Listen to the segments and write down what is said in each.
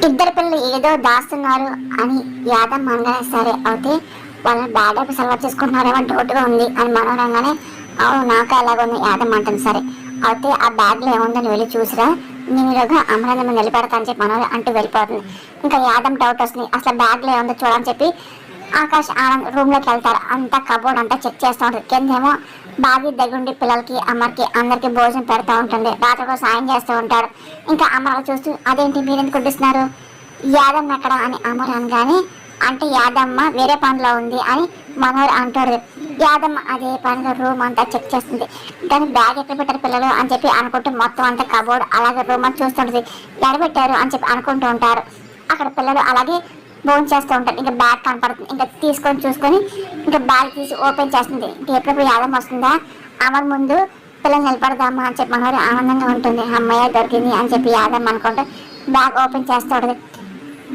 ఇద్దరు పిల్లలు ఏదో దాస్తున్నారు అని యాదమ్మ అనగానే సరే అయితే వాళ్ళని బ్యాడ్ అయిపోయి సెలవు చేసుకుంటున్నారేమో డౌట్గా ఉంది అని మనోరంగానే అవును నాకు అలాగుంది యాదమ్మ అంటుంది. సరే అయితే ఆ బ్యాగ్లో ఏముందని వెళ్ళి చూసిరా, నేను ఈరోజు అమరాందం నిలబెడతాను చెప్పి మనోరు అంటూ వెళ్ళిపోతుంది. ఇంకా యాదమ్మ డౌట్ వస్తుంది, అసలు బ్యాగ్లో ఏముందో చూడని చెప్పి ఆకాష్ ఆనంద్ రూమ్లోకి వెళ్తారు. అంతా కబోర్డ్ అంతా చెక్ చేస్తూ ఉంటుంది. కిందేమో బాగా దగ్గరుండి పిల్లలకి అమ్మకి అందరికి భోజనం పెడతా ఉంటుంది. రాత్రి కూడా సాయం చేస్తూ ఉంటాడు. ఇంకా అమ్మ చూస్తూ అదేంటి మీరెందుకు కొట్టిస్తున్నారు యాదమ్మ ఎక్కడ అని అమర్ అనగానే అంటే యాదమ్మ వేరే పనిలో ఉంది అని మనోరు అంటాడు. యాదమ్మ అదే పనిగా రూమ్ అంతా చెక్ చేస్తుంది. దాని బ్యాగ్ ఎక్కడ పెట్టారు పిల్లలు అని చెప్పి అనుకుంటూ మొత్తం అంతా కబోర్డ్ అలాగే రూమ్ అంతా చూస్తుంటుంది. ఎడబెట్టారు అని చెప్పి అనుకుంటూ ఉంటారు. అక్కడ పిల్లలు అలాగే భోజనం చేస్తూ ఉంటారు. ఇంకా బ్యాగ్ కనపడుతుంది. ఇంకా తీసుకొని చూసుకొని ఇంకా బ్యాగ్ తీసి ఓపెన్ చేస్తుంది. ఇంకా ఎప్పుడప్పుడు యాదమ్మ వస్తుందా అమర్ ముందు పిల్లలు నిలబడదామా అని చెప్పి మనోరు ఆనందంగా ఉంటుంది. అమ్మయ్య దొరికింది అని చెప్పి యాదమ్మ అనుకుంటూ బ్యాగ్ ఓపెన్ చేస్తూ ఉంటుంది.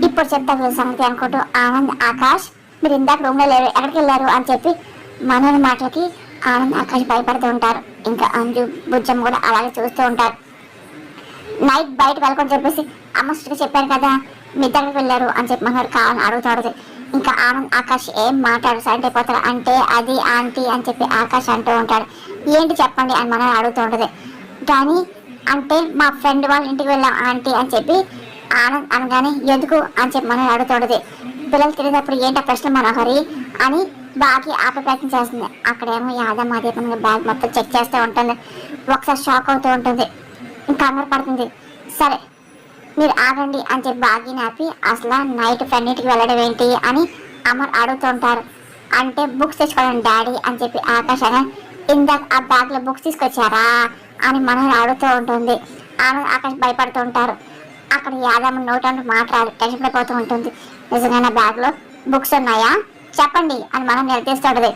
ఇప్పుడు చెప్తా సంగతి అనుకుంటూ ఆనంద్ ఆకాష్ మీరు ఇందాక రూమ్లో లేరు ఎక్కడికి వెళ్ళారు అని చెప్పి మనోని మాటలకి ఆనంద్ ఆకాష్ భయపడుతూ ఉంటారు. ఇంకా అంజు బుజ్జం కూడా అలాగే చూస్తూ ఉంటారు. నైట్ బయటకు వెళ్ళకుండా చెప్పేసి అమ్మ స్ట్రిక్ట్గా చెప్పారు కదా మీ దగ్గరికి వెళ్ళారు అని చెప్పి మనోడు కావాలని అడుగుతాడు. ఇంకా ఆనంద్ ఆకాష్ ఏం మాట్లాడు సైలెంట్ అయిపోతాడు. అంటే అది ఆంటీ అని చెప్పి ఆకాష్ అంటూ ఉంటాడు. ఏంటి చెప్పండి అని మనం అడుగుతూ ఉంటుంది. కానీ అంటే మా ఫ్రెండ్ వాళ్ళ ఇంటికి వెళ్ళాం ఆంటీ అని చెప్పి ఆనంద్ అనగానే ఎందుకు అని చెప్పి మనం అడుగుతుంది. పిల్లలు తిరిగినప్పుడు ఏంటి ప్రశ్న మనోహరి అని బాగా ఆపే ప్రయత్నం చేస్తుంది. అక్కడేమో యాదమ్మ అదే పనిగా బ్యాగ్ మొత్తం చెక్ చేస్తూ ఉంటుంది. ఒకసారి షాక్ అవుతూ ఉంటుంది. ఇంకా కంగారు పడుతుంది. సరే మీరు ఆగండి అని చెప్పి బాగా ఆపి అసలు నైట్ ఫ్రెండ్ ఇంటికి వెళ్ళడం ఏంటి అని అమర్ అడుగుతూ ఉంటారు. అంటే బుక్స్ తెచ్చుకోవడం డాడీ అని చెప్పి ఆకాశ్ ఇందాక ఆ బ్యాగ్లో బుక్స్ తీసుకొచ్చారా అని మనం అడుగుతూ ఉంటుంది. ఆనంద్ ఆకాశ్ భయపడుతూ ఉంటారు. అక్కడ యాదమ్మ నోట్ అంటూ మాట్లాడాలి టెన్షన్ పడిపోతూ ఉంటుంది. నిజంగా బ్యాగ్లో బుక్స్ ఉన్నాయా చెప్పండి అని మనం నిలదీస్తుంటది.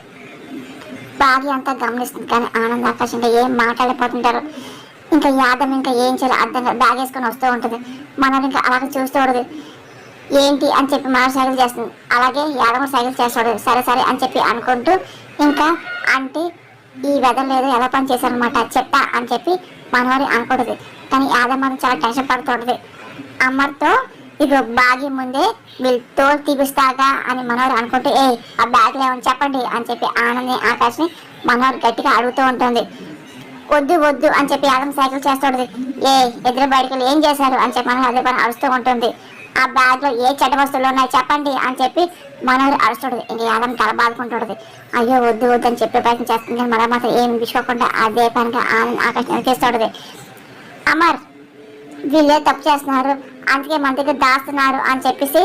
బాగి అంతా గమనిస్తుంది. కానీ ఆనంద్ ఆకాశ్ ఇంకా ఏం మాట్లాడిపోతుంటారు. ఇంకా యాదమ్మ ఇంకా ఏం చేయాలి అర్థం బ్యాగ్ వేసుకొని వస్తూ ఉంటుంది. మనం ఇంకా అలాగే చూస్తూ ఉంటుంది. ఏంటి అని చెప్పి మన సైకిల్ చేస్తుంది. అలాగే యాదమ్మ సైకిల్ చేస్తాడు. సరే సరే అని చెప్పి అనుకుంటూ ఇంకా అంటే ఈ వెదర్ లేదు ఎలా పని చేశారనమాట చెప్పా అని చెప్పి మనవారి అనుకుంటుంది. కానీ యాదమ్మ చాలా టెన్షన్ పడుతుంటుంది. అమ్మతో ఇది బాగి ముందే వీళ్ళు తోలు తీపిస్తాగా అని మనోరు అనుకుంటూ ఆ బ్యాగ్లో ఏమని చెప్పండి అని చెప్పి ఆనంద్ ఆకాష్ని మనోరు గట్టిగా అడుగుతూ ఉంటుంది. వద్దు వద్దు అని చెప్పి యాదమ్మ సైకిల్ చేస్తుంటుంది. ఎదురు బయటకు ఏం చేశారు అని చెప్పి మనోరు అదే పని అరుస్తూ ఉంటుంది. ఆ బ్యాగ్లో ఏ చెడ్డ వస్తువులు ఉన్నాయి చెప్పండి అని చెప్పి మనోరు అరుస్తుంటుంది. ఇంకా యాదమ్మ తల బాదుకుంటుంటుంది. అయ్యో వద్దు వద్దు అని చెప్పే ప్రయత్నం చేస్తుంది. కానీ మన మాత్రం ఏం విసుకోకుండా అదే పనిగా ఆనంద్ ఆకాశం నిలిచేస్తుంటుంది. అమర్ వీళ్ళే తప్పు చేస్తున్నారు అందుకే మన దగ్గర దాస్తున్నారు అని చెప్పేసి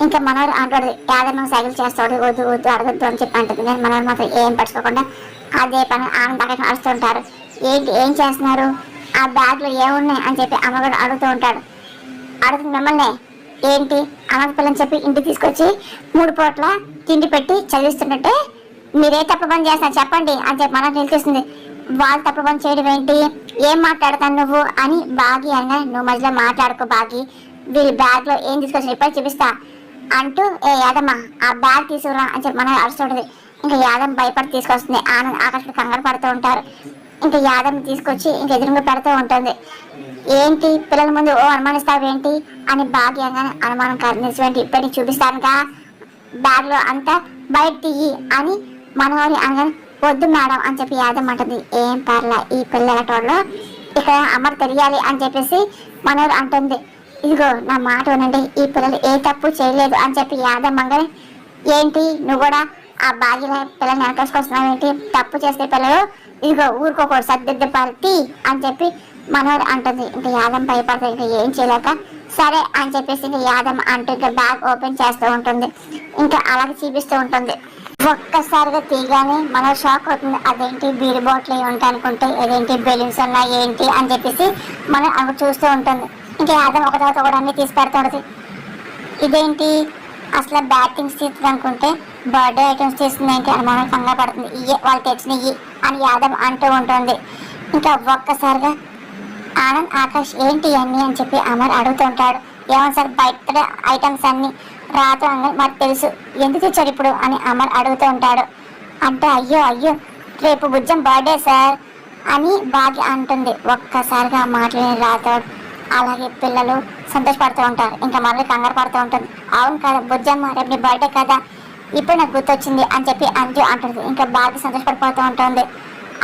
ఇంకా మనోరు అంటాడు. యాదమ్మ సైకిల్ చేస్తాడు. వద్దు వద్దు అడగద్దు అని చెప్పి అంటుంది. కానీ మనోరు మాత్రం ఏం పట్టుకోకుండా అదే పని ఆనంద్ ఆకాశం అరుస్తుంటారు. ఏంటి ఏం చేస్తున్నారు ఆ బ్యాగ్లో ఏమున్నాయి అని చెప్పి అమ్మ కూడా అడుగుతూ ఉంటాడు. అడుగుతుంది మిమ్మల్ని ఏంటి అనాథ పిల్లని చెప్పి ఇంటికి తీసుకొచ్చి 3 పూట్ల తిండి పెట్టి చదివిస్తుంటే మీరే తప్పు పని చేస్తున్నారు చెప్పండి అని చెప్పి మనం నిలిపిస్తుంది. వాళ్ళు తప్పు పని చేయడం ఏంటి ఏం మాట్లాడతాను నువ్వు అని బాగి అనగా నువ్వు మధ్యలో మాట్లాడుకో బాగి వీళ్ళు బ్యాగ్లో ఏం తీసుకొచ్చి ఇప్పుడు చూపిస్తా అంటూ యాదమ్మ ఆ బ్యాగ్ తీసుకురా అని చెప్పి మనం అరుస్తుంటుంది. ఇంకా యాదమ్మ భయపడి తీసుకొస్తుంది. ఆనంద్ ఆకాశం కంగారు పడుతూ ఉంటారు. ఇంకా యాదమ్మ తీసుకొచ్చి ఇంక ఎదురుగా పెడుతూ ఉంటుంది. ఏంటి పిల్లల ముందు అనుమానిస్తావేంటి అని బాగి అనగానే అనుమానం కాదు నిజమేంటి ఇప్పుడు చూపిస్తానుగా బ్యాగ్లో అంతా బయట తీయి అని మనవారి అనగానే వద్దు మేడం అని చెప్పి యాదమ్మ అంటుంది. ఏం పర్లా ఈ పిల్లల టోళ్ళలో ఇక్కడ అమర్ తెలియాలి అని చెప్పేసి మనవారు అంటుంది. ఇదిగో నా మాట వినండి ఈ పిల్లలు ఏ తప్పు చేయలేదు అని చెప్పి యాదమ్మ అనగానే ఏంటి నువ్వు కూడా ఆ బాగిల పిల్లల్ని వెనకేసుకొస్తున్నావు ఏంటి తప్పు చేస్తే పిల్లలు ఇదిగో ఊరుకోకూడదు సర్దిద్దుపడి అని చెప్పి మనోడు అంటుంది. ఇంకా యాదమ్మ భయపడుతుంది. ఇంకా ఏం చేయలేక సరే అని చెప్పేసి ఇంకా యాదమ్మ అంటూ ఇంకా బ్యాగ్ ఓపెన్ చేస్తూ ఉంటుంది. ఇంకా అలాగే చూపిస్తూ ఉంటుంది. ఒక్కసారిగా తీయగానే మన షాక్ అవుతుంది. అదేంటి బీర్ బాటిల్ ఉంటాయి అనుకుంటే ఏదేంటి బెలూన్స్ ఉన్నాయి ఏంటి అని చెప్పేసి మనం అవి చూస్తూ ఉంటుంది. ఇంకా యాదమ్మ ఒక తర్వాత కూడా అన్ని తీసి పెడుతుంది. ఇదేంటి అసలు బ్యాడ్ థింగ్స్ తీస్తుంది అనుకుంటే బర్త్డే ఐటమ్స్ తీస్తుంది ఏంటి అని మనం కంగారు పడుతుంది. ఇయ్యే వాళ్ళు తెచ్చినవి అని యాదమ్మ అంటూ ఉంటుంది. ఇంకా ఒక్కసారిగా ఆనంద్ ఆకాష్ ఏంటి అన్నీ అని చెప్పి అమర్ అడుగుతూ ఉంటాడు. ఏమన్నా సార్ బర్త్డే ఐటమ్స్ అన్ని రాత్రి మరి తెలుసు ఎందుకు తెచ్చారు ఇప్పుడు అని అమర్ అడుగుతూ ఉంటాడు. అంటే అయ్యో అయ్యో రేపు బుజ్జం బర్త్డే సార్ అని బాగి అంటుంది. ఒక్కసారిగా మాటలని రాతాడు అలాగే పిల్లలు సంతోషపడుతూ ఉంటారు. ఇంకా మళ్ళీ కంగారు పడుతూ ఉంటుంది. అవును కదా బుజ్జమ్మ, రేపు నీ బర్త్డే కదా, ఇప్పుడు నాకు గుర్తొచ్చింది అని చెప్పి అంజు అంటుంది. ఇంకా బాగా సంతోషపడిపోతూ ఉంటుంది.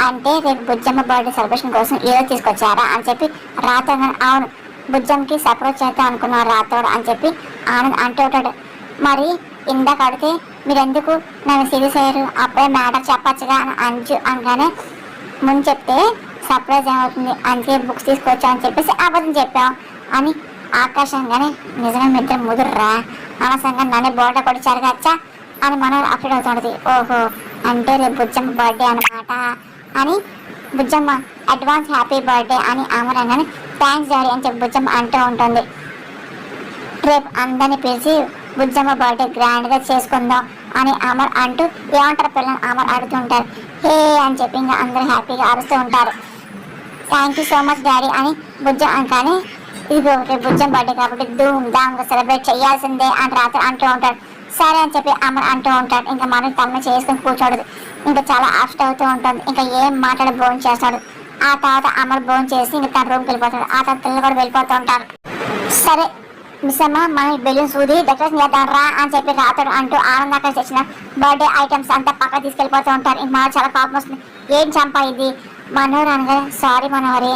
అంటే రేపు బుజ్జమ్మ బర్త్డే సెలబ్రేషన్ కోసం ఏదో తీసుకొచ్చారా అని చెప్పి రాతోడు, అవును బుజ్జమ్మకి సపోర్ట్ చేద్దాం అనుకున్నారు రాతోడు అని చెప్పి ఆనంద్ అంటూ ఉంటాడు. మరి ఇందాక అడిగితే మీరెందుకు నన్ను సీరియస్ అయ్యారు, అప్పుడే మ్యాటర్ చెప్పచ్చుగా అని అంజు అనగానే, ముందు చెప్తే సర్ప్రైజ్ ఏమవుతుంది, అందుకే బుక్స్ తీసుకొచ్చా అని చెప్పేసి అబద్ధం చెప్పాం అని ఆకాశంగానే, నిజంగా మీ ఇద్దరు ముదురురా అనవసరంగా నన్ను బోట కొడిచారు కచ్చా అని మనం అప్డేట్ అవుతుంటుంది. ఓహో అంటే రేపు బుజ్జమ్మ బర్త్డే అనమాట అని బుజ్జమ్మ అడ్వాన్స్ హ్యాపీ బర్త్డే అని ఆమరంగానే థ్యాంక్స్ డాడీ అని చెప్పి బుజ్జమ్మ అంటూ ఉంటుంది. రేపు అందరిని పిలిచి బుజ్జమ్మ బర్త్డే గ్రాండ్గా చేసుకుందాం అని అమర్ అంటూ ఏమంటారు పిల్లలు అమర్ అడుగుతుంటారు. హే అని చెప్పి ఇంకా అందరూ హ్యాపీగా అరుస్తూ ఉంటారు. Thank you so much daddy అని బుజ్జం కానీ ఇదిగో రేపు బుజ్జం బర్త్డే కాబట్టి ధూమ్ ధామ్గా సెలబ్రేట్ చేయాల్సిందే అని రాత్రి అంటూ ఉంటాడు. సరే అని చెప్పి అమర్ అంటూ ఉంటాడు. ఇంకా మనం తమ్మ చేసుకుని కూర్చోడదు. ఇంకా చాలా అప్సెట్ అవుతూ ఉంటుంది. ఇంకా ఏం మాట్లాడి భోజనం చేస్తాడు. ఆ తర్వాత అమర్ భోజనం చేసి ఇంకా తన రూమ్కి వెళ్ళిపోతాడు. ఆ తర్వాత పిల్లలు కూడా వెళ్ళిపోతూ ఉంటారు. సరే మిస్ అమ్మ మనం బెలూన్స్ ఊది డెకరేషన్ చేద్దాం రా అని చెప్పి రాతాడు అంటూ ఆనందాక తెచ్చిన బర్త్డే ఐటమ్స్ అంతా పక్క తీసుకెళ్ళిపోతూ ఉంటారు. ఇంక మనకు చాలా కోపం వస్తుంది. ఏం చంపా ఇది మనోహర్ అనగానే, సారీ మనోహరి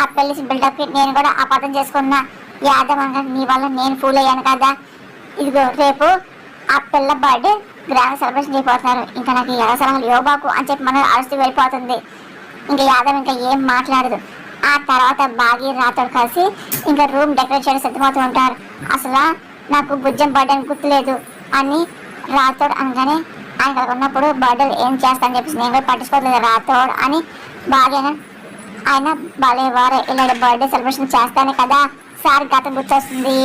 ఆ పెళ్లి బిల్డప్కి నేను కూడా అపార్థం చేసుకున్నా, యాదవ్ అనగా నీ వల్ల నేను ఫూల్ అయ్యాను కదా, ఇదిగో రేపు ఆ పిల్ల బర్త్డే గ్రాండ్ సెలబ్రేషన్ చేయబోతున్నారు, ఇంకా నాకు ఎలా సలహాలు యోబాకు అని చెప్పి మనం అరుస్తూ వెళ్ళిపోతుంది. ఇంకా యాదవ్ ఇంకా ఏం మాట్లాడదు. ఆ తర్వాత బాగి రాతోడు కలిసి ఇంకా రూమ్ డెకరేట్ చేయడం సిద్ధమవుతూ ఉంటారు. అసలు నాకు బుజ్జం బర్త్డే అని గుర్తులేదు అని రాతోడు అనగానే, ఆయన అక్కడ ఉన్నప్పుడు బర్త్డే ఏం చేస్తానని చెప్పేసి నేను కూడా పట్టించుకోవట్లేదు రాతోడు అని బాగా ఆయన భలేవారే ఇలా బర్త్డే సెలబ్రేషన్ చేస్తానే కదా సార్ గతం గుర్తొస్తుంది,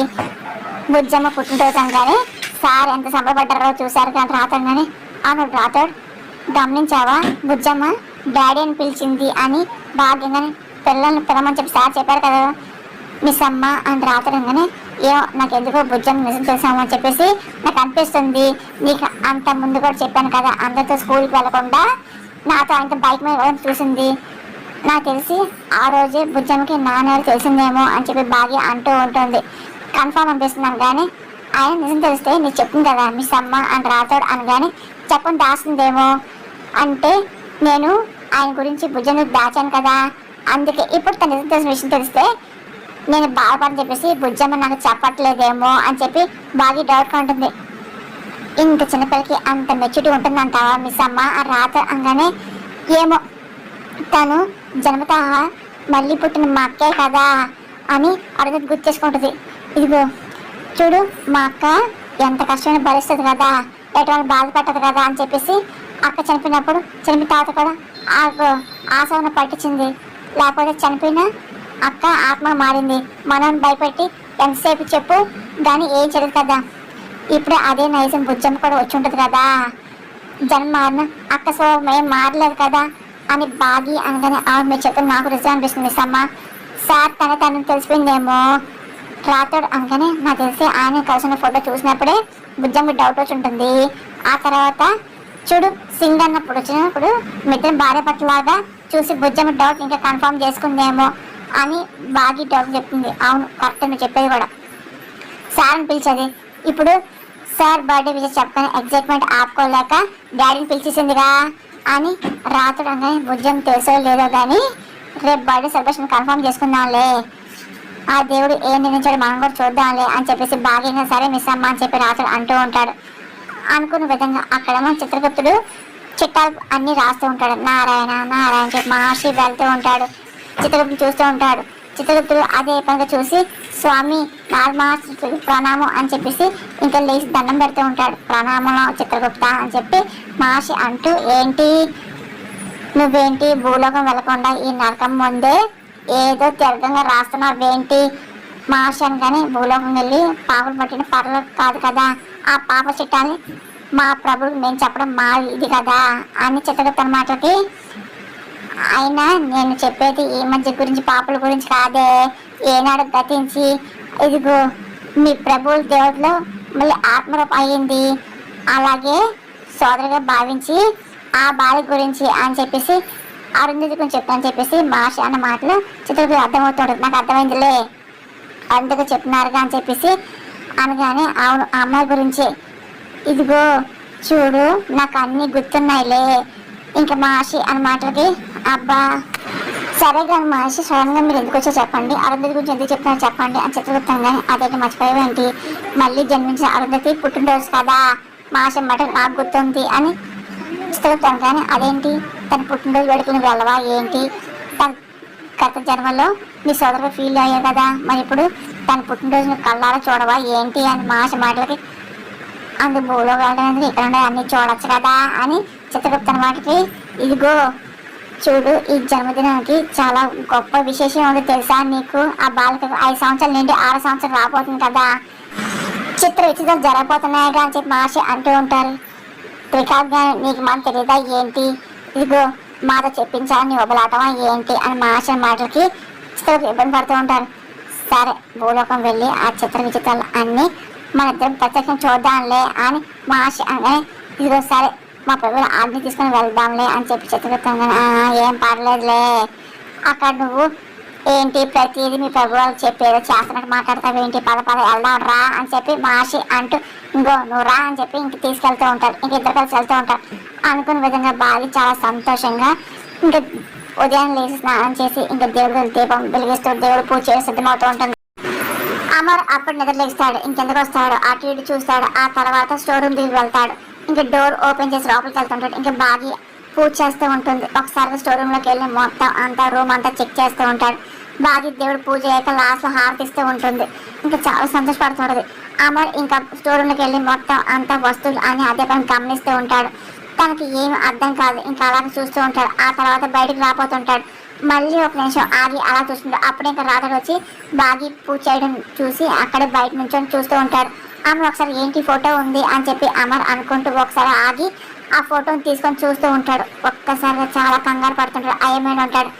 బుజ్జమ్మ పుట్టినరోజు అనగానే సార్ ఎంత సంబరపడ్డారో చూశారు కానీ రాతోడు అవును రాతోడు గమనించావా బుజ్జమ్మ డాడీ అని పిలిచింది అని భాగ్యంగానే పిల్లల్ని పిలమని చెప్పి సార్ చెప్పారు కదా మిస్ అమ్మ అని రాతరంగానే, ఏమో నాకు ఎందుకో బుజ్జమ్మ నిజం తెలుసామని చెప్పేసి నాకు అనిపిస్తుంది, నీకు అంత ముందు కూడా చెప్పాను కదా అందరితో స్కూల్కి వెళ్ళకుండా నాతో ఆయనతో బైక్ మీద చూసింది, నాకు తెలిసి ఆ రోజే బుజ్జమ్మకి నాన్నగారు తెలిసిందేమో అని చెప్పి బాగా అంటూ ఉంటుంది. కన్ఫామ్ అనిపిస్తున్నాను కానీ ఆయన నిజం తెలిస్తే నీకు చెప్పింది కదా మిస్ అమ్మ అని రాతోడు అనగానే, చెప్పని దాస్తుందేమో అంటే నేను ఆయన గురించి బుజ్జమ్మ దాచాను కదా, అందుకే ఇప్పుడు తన నిజం తెలిసిన విషయం తెలిస్తే నేను బాధపడని చెప్పేసి బుజ్జమ్మ నాకు చెప్పట్లేదేమో అని చెప్పి బాగా డౌట్గా ఉంటుంది. ఇంత చిన్నపిల్లకి అంత మెచ్యూరిటీ ఉంటుందంటావా మిస్ అమ్మ అని రాత అనగానే, ఏమో తను జన్మత మళ్ళీ పుట్టిన మా అక్కే కదా అని అడుగుతుంది గుర్తు చేసుకుంటుంది. ఇదిగో చూడు మా అక్క ఎంత కష్టమైన భరిస్తుంది కదా, ఎటువంటి బాధపడ్డది కదా అని చెప్పేసి అక్క చనిపోయినప్పుడు చనిపోయిన తర్వాత కూడా ఆశను పట్టించింది, లేకపోతే చనిపోయిన అక్క ఆత్మ మారింది, మనం భయపెట్టి ఎంతసేపు చెప్పు కానీ ఏం చేయదు కదా, ఇప్పుడు అదే నైజం బుజ్జమ్మ కూడా వచ్చి ఉంటుంది కదా, జన్మ మారిన అక్క స్వభావం ఏం మారలేదు కదా అని బాగి అనగానే, అవును మీరు చెప్తే నాకు రిజన్ అనిపిస్తుంది మిస్ అమ్మ, సార్ తను తెలిసిపోయిందేమో రాతోడు అనగానే, నాకు తెలిసి ఆయన కలిసిన ఫోటో చూసినప్పుడే బుజ్జమ్మకి డౌట్ వచ్చి ఉంటుంది. ఆ తర్వాత చూడు సింగ్ అన్నప్పుడు వచ్చినప్పుడు మిద్దరు భార్య పట్లలాగా చూసి బుజ్జమ్మ డౌట్ ఇంకా కన్ఫర్మ్ చేసుకుందేమో అని బాగా డౌట్ చెప్తుంది. అవును కరెక్ట్ నువ్వు చెప్పేది కూడా, సార్ని పిలిచేది ఇప్పుడు సార్ బర్త్డే విజయ్ చెప్తాను ఎగ్జైట్మెంట్ ఆపుకోలేక డాడీని పిలిచేసిందిగా అని రాత్రుడు అనగానే, బుజ్జమ్మ తెలుసో లేదో కానీ రేపు బర్త్డే సెలబ్రేషన్ కన్ఫర్మ్ చేసుకుందాంలే, ఆ దేవుడు ఏం నిర్ణయించాడు మనం కూడా చూద్దాంలే అని చెప్పేసి బాగా సరే మిస్ అమ్మ అని చెప్పి రాత్రుడు అంటూ ఉంటాడు. అనుకున్న విధంగా అక్కడేమో చిత్రగుప్తుడు చిట్టాలు అన్నీ రాస్తూ ఉంటాడు. నారాయణ నారాయణ చెప్పి మహర్షి వెళ్తూ ఉంటాడు. చిత్రగుప్తుడు చూస్తూ ఉంటాడు. చిత్రగుప్తుడు అదే పనిగా చూసి స్వామి మహర్షి ప్రణామం అని చెప్పేసి ఇంకా లేచి దండం పెడుతూ ఉంటాడు. ప్రణామం చిత్రగుప్త అని చెప్పి మహర్షి అంటూ, ఏంటి నువ్వేంటి భూలోకం వెళ్ళకుండా ఈ నరకం ముందే ఏదో తీర్థంగా రాస్తున్నావేంటి మహర్షి అని, కానీ భూలోకం వెళ్ళి పాపలు పట్టిన పర్లు కాదు కదా, ఆ పాప చిట్టాన్ని మా ప్రభువుకి మేము చెప్పడం మా ఇది కదా అని చిత్రగుప్త మాటకి, అయినా నేను చెప్పేది ఈ మధ్య గురించి పాపల గురించి కాదే, ఏనాడు గతించి ఇదిగో మీ ప్రభువుల దేవుడిలో మళ్ళీ ఆత్మరూపం అయ్యింది, అలాగే సోదరుగా భావించి ఆ బాధ గురించి అని చెప్పేసి అరుంధతి గురించి చెప్తానని చెప్పేసి మహర్షి అన్న మాటలు చిత్రగుప్తుడు అర్థమవుతాడు. నాకు అర్థమైందిలే అందుకు చెప్తున్నారుగా అని చెప్పేసి అనగానే అవును ఆ అమ్మాయి గురించి ఇదిగో చూడు నాకు అన్ని గుర్తున్నాయిలే ఇంకా మహర్షి అని మాటలకి అబ్బా సరే కానీ మహర్షి సడన్ గా మీరు ఎందుకు వచ్చో చెప్పండి అరుంధతి గురించి ఎందుకు చెప్తున్నారు చెప్పండి అని చెప్తాను కానీ అదేంటి మర్చిపోయావేంటి మళ్ళీ జన్మించిన అరుంధతి పుట్టినరోజు కదా మహర్షి అన్నమాట నాకు గుర్తుంది అని చెప్తాను కానీ అదేంటి తన పుట్టినరోజు వేడుకలు వెళ్ళవా ఏంటి తన గత జన్మలో నీ సోదరుగా ఫీల్ అయ్యావు కదా మరి ఇప్పుడు తన పుట్టినరోజు కళ్ళారా చూడవా ఏంటి అని మహర్షి మాటలకి అందు భూలో వెళ్ళడం ఇక్కడ అన్ని చూడొచ్చు కదా అని చిత్రగుప్త మాటకి ఇదిగో చూడు ఈ జన్మదినానికి చాలా గొప్ప విశేషం ఉంది తెలుసా నీకు ఆ బాలిక 5 సంవత్సరాల నుండి 6 సంవత్సరాలు రాబోతుంది కదా చిత్ర విచిత్రాలు జరగబోతున్నాయిగా అని చెప్పి మహర్షి అంటూ ఉంటారు త్రికాగ్గా నీకు మనం తెలియదా ఏంటి ఇదిగో మాతో చెప్పించాలని వదలాటమా ఏంటి అని మహర్షి మాటలకి చిత్రకు ఇబ్బంది పడుతూ ఉంటారు సరే భూలోకం వెళ్ళి ఆ చిత్ర విచిత్రాలు అన్నీ మన ఇద్దరం ప్రత్యక్షం చూద్దాంలే అని మహర్షి అనగానే ఇదిగో సరే మా ప్రభువులు ఆజ్ఞ తీసుకొని వెళ్దాంలే అని చెప్పి చెప్తాను ఏం పర్లేదులే అక్కడ నువ్వు ఏంటి ప్రతిదీ మీ ప్రభువులు చెప్పేదో చేస్తున్నట్టు మాట్లాడతావు ఏంటి పద వెళ్దాం రా అని చెప్పి మహర్షి అంటూ ఇంకో నువ్వు రా అని చెప్పి ఇంక తీసుకెళ్తూ ఉంటారు ఇంక ఇద్దరు కలిసి వెళ్తూ ఉంటారు అనుకున్న విధంగా బాగా చాలా సంతోషంగా ఇంకా ఉదయం లేచి స్నానం చేసి ఇంకా దేవుడు దీపం వెలిగిస్తూ దేవుడు పూజ చేసి సిద్ధమవుతూ ఉంటుంది అమర్ అప్పుడు నిద్రలేస్తాడు ఇంకెందుకు వస్తాడు అటు ఇటు చూస్తాడు ఆ తర్వాత స్టోర్ రూమ్ దిగి వెళ్తాడు ఇంకా డోర్ ఓపెన్ చేసి లోపలికి వెళ్తుంటాడు ఇంకా బాగా పూజ చేస్తూ ఉంటుంది ఒకసారిగా స్టోర్ రూమ్ లోకి వెళ్ళి మొత్తం అంతా రూమ్ అంతా చెక్ చేస్తూ ఉంటాడు బాగా దేవుడు పూజ అయ్యాక లాస్ట్ లో హారతిస్తూ ఉంటుంది ఇంకా చాలా సంతోషపడుతుంటది అమర్ ఇంకా స్టోర్ రూమ్ లోకి వెళ్ళి మొత్తం అంతా వస్తువులు అని అదే పని గమనిస్తూ ఉంటాడు తనకి ఏమి అర్థం కాదు ఇంకా అలాగే చూస్తూ ఉంటాడు ఆ తర్వాత బయటకు రాపోతుంటాడు మళ్ళీ ఒక నిమిషం ఆగి అలా చూస్తుంటాడు అప్పుడే ఇంకా రాత్రి వచ్చి బాగి పూజ చేయడం చూసి అక్కడే బయట నుంచొని చూస్తూ ఉంటాడు అమర్ ఒకసారి ఏంటి ఫోటో ఉంది అని చెప్పి అమర్ అనుకుంటూ ఒకసారి ఆగి ఆ ఫోటోని తీసుకొని చూస్తూ ఉంటాడు ఒక్కసారిగా చాలా కంగారు పడుతుంటాడు అయమైన ఉంటాడు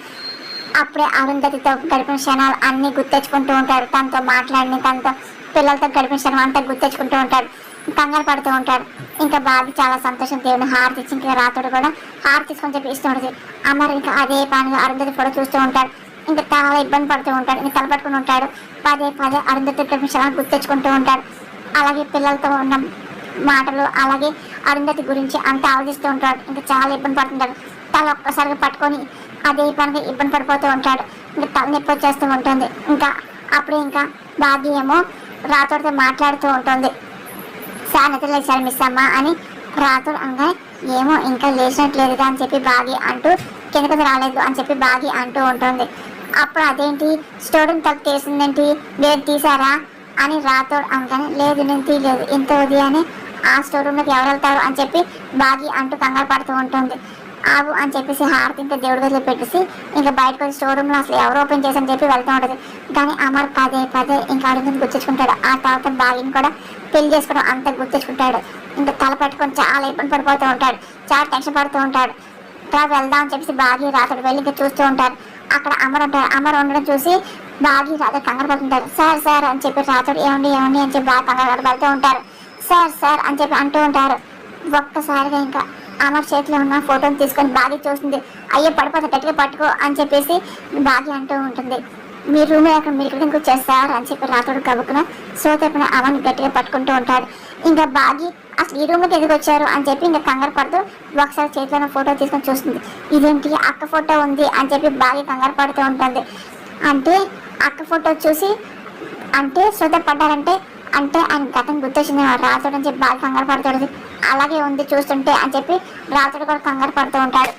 అప్పుడే అరుంధతితో గడిపిన క్షణాలు అన్ని గుర్తెచ్చుకుంటూ ఉంటాడు తనతో మాట్లాడిన తనతో పిల్లలతో గడిపిన క్షణం అంతా గుర్తెచ్చుకుంటూ ఉంటాడు కంగారు పడుతూ ఉంటాడు ఇంకా బాగా చాలా సంతోషం దేవుని హారతి ఇచ్చి ఇంకా రాత్రుడు కూడా హారతి తీసుకొని చెప్పి ఇస్తూ ఉంటుంది అమర్ ఇంకా అదే పనిగా అరుంధతి ఫోటో చూస్తూ ఉంటాడు ఇంకా చాలా ఇబ్బంది పడుతూ ఉంటాడు ఇంకా తలపట్టుకుని ఉంటాడు పదే అరుంధతి గడిపిన క్షణాలు గుర్తెచ్చుకుంటూ ఉంటాడు అలాగే పిల్లలతో ఉన్న మాటలు అలాగే అరుంధతి గురించి అంతా ఆలోచిస్తూ ఉంటాడు ఇంకా చాలా ఇబ్బంది పడుతుంటాడు తల ఒక్కసారిగా పట్టుకొని అదే పనిగా ఇబ్బంది పడిపోతూ ఉంటాడు ఇంకా తల నొప్పి వచ్చేస్తూ ఉంటుంది ఇంకా అప్పుడే ఇంకా బాగా ఏమో రాతోడితో మాట్లాడుతూ ఉంటుంది సార్ నిద్రలేసారు మిస్ అమ్మ అని రాతోడు అనగానే ఏమో ఇంకా లేచినట్లేదుగా అని చెప్పి బాగి అంటూ కిందకి రాలేదు అని చెప్పి బాగి అంటూ ఉంటుంది అప్పుడు అదేంటి స్టోడెంట్ తప్పు తీసిందేంటి మీరు తీసారా అని రాతోడు అనగానే లేదు నేను తీయలేదు ఇంత ఉదయాన్నే ఆ స్టోర్ రూమ్లోకి ఎవరు వెళ్తారు అని చెప్పి బాగి అంటూ కంగారు పడుతూ ఉంటుంది ఆగు అని చెప్పేసి హారతి ఇంకా దేవుడి గదిలో పెట్టేసి ఇంకా బయటకు వచ్చి స్టోర్ రూమ్లో అసలు ఎవరు ఓపెన్ చేసని చెప్పి వెళ్తూ ఉంటుంది కానీ అమర్ పదే ఇంకా అడుగుని గుర్తించుకుంటాడు ఆ తర్వాత బాగిని కూడా పెళ్లి చేసుకోవడం అంతా గుర్తించుకుంటాడు ఇంకా తల పెట్టుకొని చాలా ఇబ్బంది పడిపోతూ ఉంటాడు చాలా టెన్షన్ పడుతూ ఉంటాడు ఇలా వెళ్దాం అని చెప్పేసి బాగి రాతడు వెళ్ళి ఇంకా చూస్తూ ఉంటాడు అక్కడ అమర్ ఉంటాడు అమర్ ఉండడం చూసి బాగి రాతడు కంగారు పడుతుంటారు సార్ అని చెప్పి రాతడు ఏమండి అని చెప్పి బాగా కంగారు పడుతూ ఉంటారు సార్ అని చెప్పి అంటూ ఉంటారు ఒక్కసారిగా ఇంకా అమర్ చేతిలో ఉన్న ఫోటోని తీసుకొని బాగి చూస్తుంది అయ్యో పడిపోతే గట్టిగా పట్టుకో అని చెప్పేసి బాగి అంటూ ఉంటుంది మీ రూమ్ అక్కడ మీరు ఇక్కడ వచ్చేస్తారు అని చెప్పి రాతోడు కబుక్కున సోతేపిన అవన్నీ గట్టిగా పట్టుకుంటూ ఉంటాడు ఇంకా బాగి అసలు ఈ రూమ్లోకి ఎదుగు వచ్చారు అని చెప్పి ఇంకా కంగారు పడుతూ ఒకసారి చేతిలో ఉన్న ఫోటో తీసుకొని చూస్తుంది ఇదేంటి అక్క ఫోటో ఉంది అని చెప్పి బాగి కంగారు పడుతూ ఉంటుంది అంటే అక్క ఫోటో చూసి అంటే సోత పడ్డారంటే అంటే ఆయన గతం గుర్తొచ్చింది రాతోడు అని చెప్పి బాగా కంగారు పడుతుంది అలాగే ఉంది చూస్తుంటే అని చెప్పి రాతోడు కూడా కంగారు పడుతూ ఉంటాడు